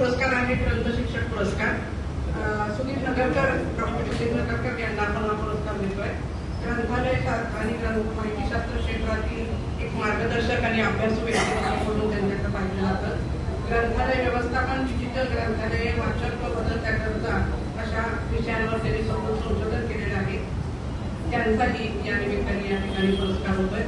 पुरस्कार आहे ग्रंथ शिक्षक पुरस्कार. सुनील नगरकर, डॉक्टर सुनील नगरकर यांना आपण हा पुरस्कार देतोय. ग्रंथालय आणि माहितीशास्त्र क्षेत्रातील एक मार्गदर्शक आणि अभ्यासू व्यक्ती म्हणून त्यांच्याकडे पाहिलं जातं. ग्रंथालय व्यवस्थापन, डिजिटल ग्रंथालय, वाचन व बदलत्या गरजा अशा विषयांवर त्यांनी संशोधन केलेलं आहे. त्यांचाही या निमित्ताने या ठिकाणी पुरस्कार होतोय.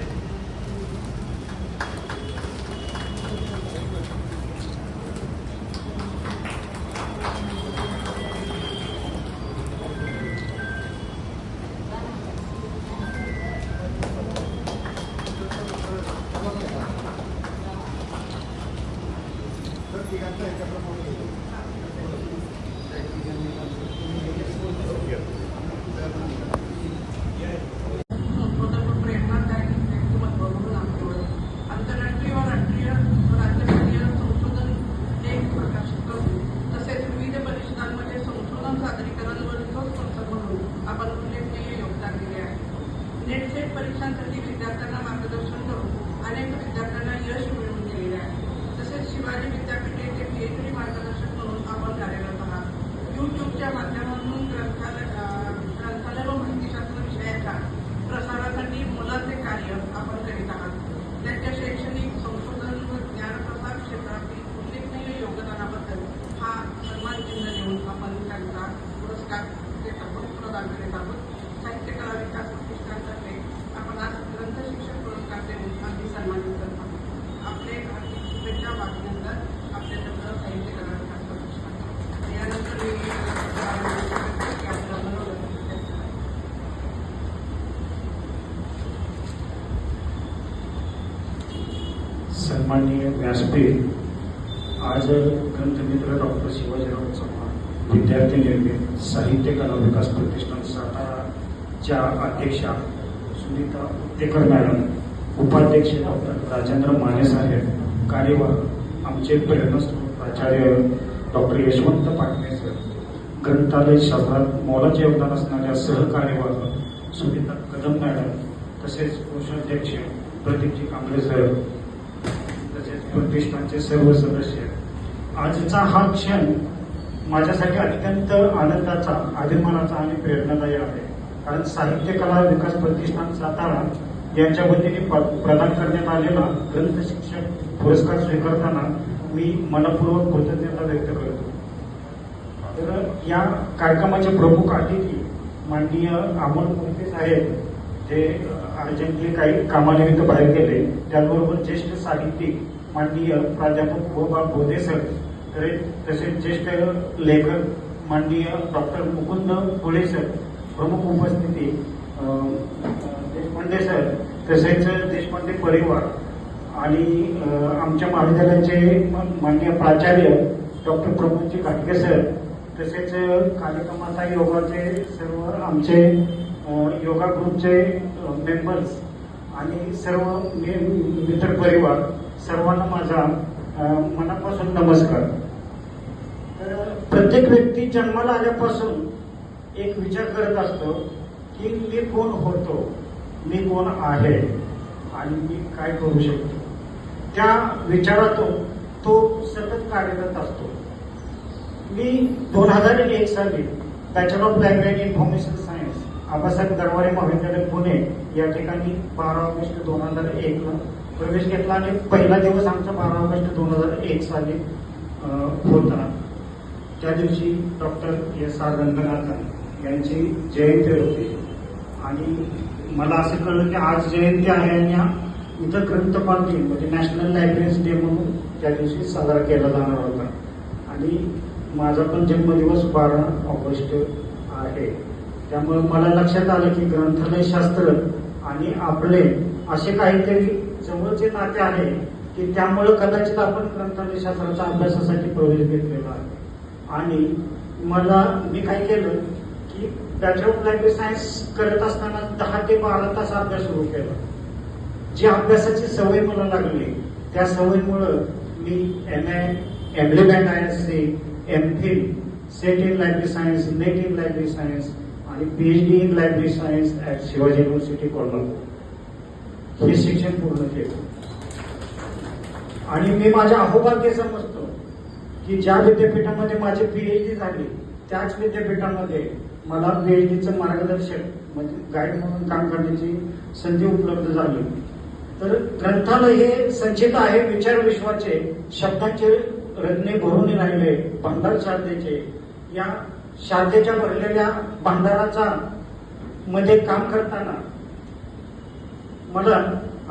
नेट परीक्षांसाठी विद्यार्थ्यांना मार्गदर्शन करून अनेक विद्यार्थ्यांना यश मिळवून दिलेले आहे. तसेच शिवाजी विद्यापीठ येथे PhD मार्गदर्शक म्हणून आपण कार्यरत आहात. यूट्यूबच्या माध्यमातून ग्रंथालय व माहितीशास्त्र विषयाच्या प्रसारासाठी मोलाचे कार्य आपण करीत आहात. त्यांच्या शैक्षणिक संशोधन व ज्ञानप्रसार क्षेत्रातील उल्लेखनीय योगदानाबद्दल हा सन्मान चिन्ह देऊन आपण त्यांचा पुरस्कार प्रदान करीत आहोत. साहित्य कला विकास प्रतिष्ठानतर्फे आपण आज ग्रंथ शिक्षक पुरस्कार देऊन अगदी सन्मानित करत आहोत. आपले हार्दिक शुभेच्छा वाचल्यानंतर आपल्याकडे साहित्य कला विकास प्रतिष्ठान यानंतर सन्माननीय व्यासपीठ, आज ग्रंथमित्र डॉक्टर शिवाजीराव चव्हाण विद्यार्थी निर्मित साहित्य कला विकास प्रतिष्ठान साताराच्या अध्यक्षा सुनीता उत्तेकर मॅडम, उपाध्यक्ष डॉक्टर राजेंद्र माने साहेब, कार्यवाह आमचे प्रेरणास्त्रोत प्राचार्य डॉक्टर यशवंत पाटणे सर, ग्रंथालय शास्त्रात मोलाचे योगदान असणाऱ्या सहकार्यवाह सुनीता कदम मॅडम, तसेच कोषाध्यक्ष प्रदीपजी कांबळे सर, तसेच प्रतिष्ठानचे सर्व सदस्य. आजचा हा क्षण माझ्यासाठी अत्यंत आनंदाचा, अभिमानाचा आणि प्रेरणादायी आहे. कारण साहित्य कला विकास प्रतिष्ठान सातारा यांच्या वतीने प्रदान करण्यात आलेला ग्रंथ शिक्षक पुरस्कार स्वीकारताना मी मनपूर्वक कृतज्ञता व्यक्त करतो. तर या कार्यक्रमाचे प्रमुख अतिथी माननीय अमोल मोहिते साहेब, जे अर्जंटली काही कामानिमित्त बाहेर गेले, त्याचबरोबर ज्येष्ठ साहित्यिक माननीय प्राध्यापक गोबा बोधे सर, तसेच ज्येष्ठ लेखक माननीय डॉक्टर मुकुंद फुले सर, प्रमुख उपस्थिती देशपांडे सर, तसेच देशपांडे परिवार आणि आमच्या महाविद्यालयाचे माननीय प्राचार्य डॉक्टर प्रमोदजी घाटगे सर, तसेच कार्यक्रमाता योगाचे सर्व आमचे योगा ग्रुपचे मेंबर्स आणि सर्व मित्र परिवार, सर्वांना माझा मनापासून नमस्कार. तर प्रत्येक व्यक्ती जन्माला आल्यापासून एक विचार करत असतो की मी कोण होतो, मी कोण आहे आणि मी काय करू शकतो. त्या विचारातून तो सतत कार्यरत असतो. मी 2001 साली bachelor of library information science Abasaheb Garware महाविद्यालय पुणे या ठिकाणी 12 ऑगस्ट 2001 प्रवेश घेतला आणि पहिला दिवस आमचा 12 ऑगस्ट 2001 साली होता. त्या दिवशी डॉक्टर S.R. रंगनाथन यांची जयंती होती आणि मला असं कळलं की आज जयंती आहे आणि इथं ग्रंथपाल दिन म्हणजे नॅशनल लायब्ररीज डे म्हणून त्या दिवशी साजरा केला जाणार होता. आणि माझा पण जन्मदिवस 12 ऑगस्ट आहे. त्यामुळे मला लक्षात आलं की ग्रंथालय शास्त्र आणि आपले असे काहीतरी जवळचे नाते आहे की त्यामुळे कदाचित आपण ग्रंथालय शास्त्राच्या अभ्यासासाठी प्रवेश घेतलेला आहे. आणि मी काय केलं की बॅचलर ऑफ लायब्ररी सायन्स करत असताना 10 ते 12 तास अभ्यास सुरू केला. जी अभ्यासाची सवय मला लागली त्या सवयीमुळे मी MA and ISc, MPhil, set in library science, net in library science आणि PhD in library science at Shivaji university Kolhapur हे शिक्षण पूर्ण केलं. आणि मी माझ्या अहोभाग्य समजतो की ज्या विद्यापीठामध्ये माझी PhD झाली त्याच विद्यापीठामध्ये मला PhDचं मार्गदर्शक म्हणजे गाईड म्हणून काम करण्याची संधी उपलब्ध झाली. तर ग्रंथालय हे संचित आहे विचार विश्वाचे, शब्दांचे रत्ने भरून राहिले भांडार शारदेचे. या शारदेच्या भरलेल्या भांडाराचा मध्ये काम करताना मला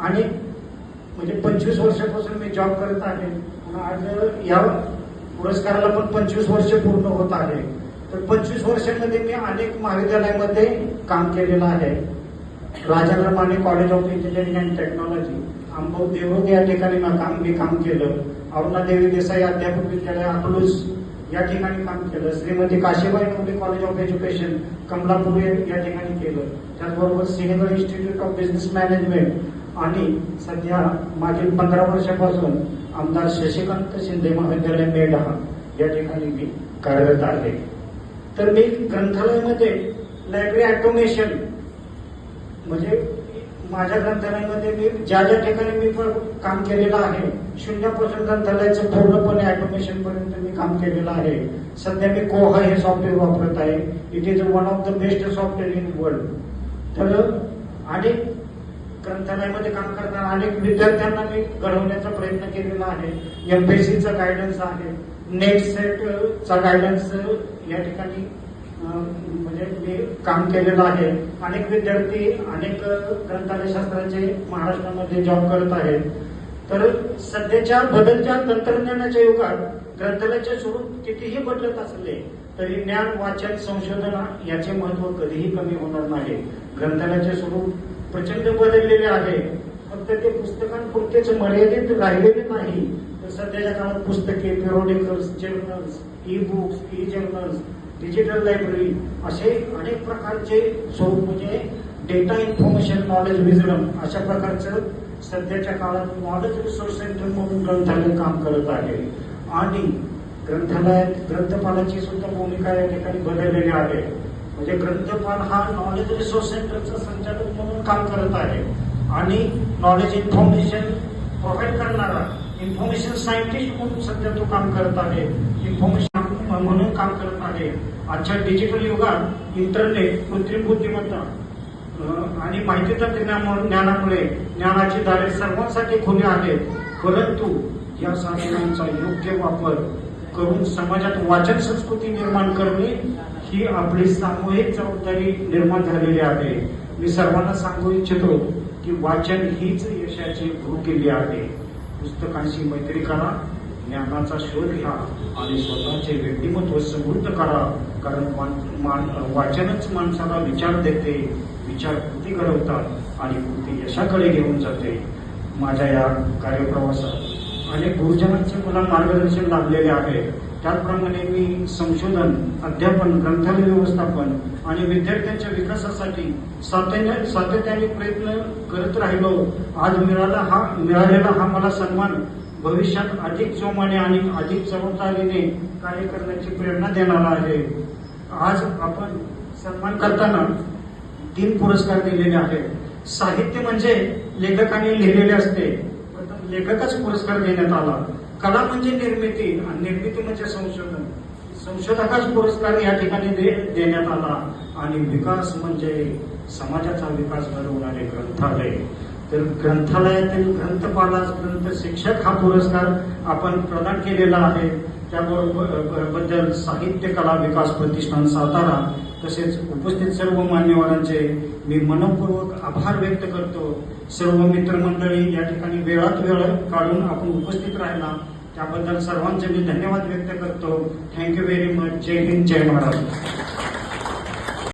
अनेक म्हणजे 25 वर्षापासून मी जॉब करत आहे. आज या पुरस्काराला पण 25 वर्ष पूर्ण होत आहे. तर 25 वर्षांमध्ये मी अनेक महाविद्यालयामध्ये काम केलेलं आहे. Rajendra Mane college of engineering and technology, Ambav Devrukh या ठिकाणी मी काम केलं. अरुणादेवी देसाई अध्यापक विद्यालय अकलूज या ठिकाणी काम केलं. Shrimati Kashibai Navale college of education Kamlapur या ठिकाणी केलं. त्याचबरोबर Senegal institute of business management आणि सध्या मागील 15 वर्षापासून आमदार शशिकांत शिंदे महाविद्यालय मेढा या ठिकाणी मी कार्यरत आहे. तर मी ग्रंथालयामध्ये लायब्ररी ऑटोमेशन म्हणजे माझ्या ग्रंथालयामध्ये मी ज्या ठिकाणी मी काम केलेलं आहे, शून्यापासून ग्रंथालयाचं पूर्णपणे ऑटोमेशन पर्यंत मी काम केलेलं आहे. सध्या मी कोहा हे सॉफ्टवेअर वापरत आहे. It is one of the best software in world. तर अनेक ग्रंथालयामध्ये काम करताना अनेक विद्यार्थ्यांना मी घडवण्याचा प्रयत्न केलेला आहे. MPSCचा गायडन्स आहे, नेट सेटचा गायडन्स या ठिकाणी म्हणजे मी काम केलेलं आहे. अनेक विद्यार्थी अनेक ग्रंथालय शास्त्राचे महाराष्ट्रामध्ये जॉब करत आहेत. तर सध्याच्या बदलत्या तंत्रज्ञानाच्या युगात ग्रंथालयाचे स्वरूप कितीही बदलत असले तरी ज्ञान वाचन संशोधन याचे महत्व कधीही कमी होणार नाही. ग्रंथालयाचे स्वरूप प्रचंड बदललेले आहे. फक्त ते पुस्तकांपुरतेच मर्यादित राहिलेले नाही, तर सध्याच्या काळात पुस्तके, periodicals, journals, e books, e journals, digital library असे अनेक प्रकारचे स्वरूप म्हणजे डेटा इन्फॉर्मेशन नॉलेज विजडम अशा प्रकारचं सध्याच्या काळात नॉलेज रिसोर्स सेंटर म्हणून ग्रंथालय काम करत आहे. आणि ग्रंथालयात ग्रंथपालाची सुद्धा भूमिका या ठिकाणी बदललेली आहे. म्हणजे ग्रंथपाल हा नॉलेज रिसोर्स सेंटरचा संचालक म्हणून काम करत आहे आणि नॉलेज इन्फॉर्मेशन प्रोव्हाइड करणारा इन्फॉर्मेशन सायंटिस्ट म्हणून सध्या तो काम करत आहे. इन्फॉर्मेशन म्हणून काम करत आहे. आजच्या डिजिटल युगात इंटरनेट, कृत्रिम बुद्धिमत्ता आणि माहिती तंत्रज्ञानामुळे ज्ञानाची दारे सर्वांसाठी खुली आहेत. परंतु या साधनांचा योग्य वापर करून समाजात वाचन संस्कृती निर्माण करणे ही आपली सामूहिक जबाबदारी निर्माण झालेली आहे. मी सर्वांना सांगू इच्छितो की वाचन हीच यशाची भूकिल्ली आहे. पुस्तकांशी मैत्री करा, ज्ञानाचा शोध घ्या आणि स्वतःचे व्यक्तिमत्व समृद्ध करा. कारण वाचनच माणसाला विचार देते, विचार कृती घडवतात आणि कृती यशाकडे घेऊन जाते. माझ्या या कार्यप्रवासात अनेक गुरुजनांचे मला मार्गदर्शन लाभलेले आहे. त्याचप्रमाणे मी संशोधन, अध्यापन, ग्रंथालय व्यवस्थापन आणि विद्यार्थ्यांच्या विकासासाठी सातत्याने प्रयत्न करत राहिलो. आज मिळालेला हा मला सन्मान भविष्यात अधिक जोमाने आणि अधिक जबाबदारीने कार्य करण्याची प्रेरणा देणारा आहे. आज आपण सन्मान करताना 3 पुरस्कार दिलेले आहेत. साहित्य म्हणजे लेखकाने लिहिलेले असते, लेखकच पुरस्कार देण्यात आला. कला म्हणजे निर्मिती आणि निर्मिती म्हणजे संशोधन, संशोधकाच पुरस्कार या ठिकाणी देण्यात आला. आणि विकास म्हणजे समाजाचा विकास घडवणारे ग्रंथालय. तर ग्रंथालयातील ग्रंथपालास ग्रंथ शिक्षक हा पुरस्कार आपण प्रदान केलेला आहे. त्याबद्दल साहित्य कला विकास प्रतिष्ठान सातारा तसेच उपस्थित सर्व मान्यवरांचे मी मनपूर्वक आभार व्यक्त करतो. सर्व मित्रमंडळी या ठिकाणी वेळात वेळ काढून आपण उपस्थित राहिला त्याबद्दल सर्वांचे मी धन्यवाद व्यक्त करतो. Thank you very much. जय हिंद, जय महाराष्ट्र.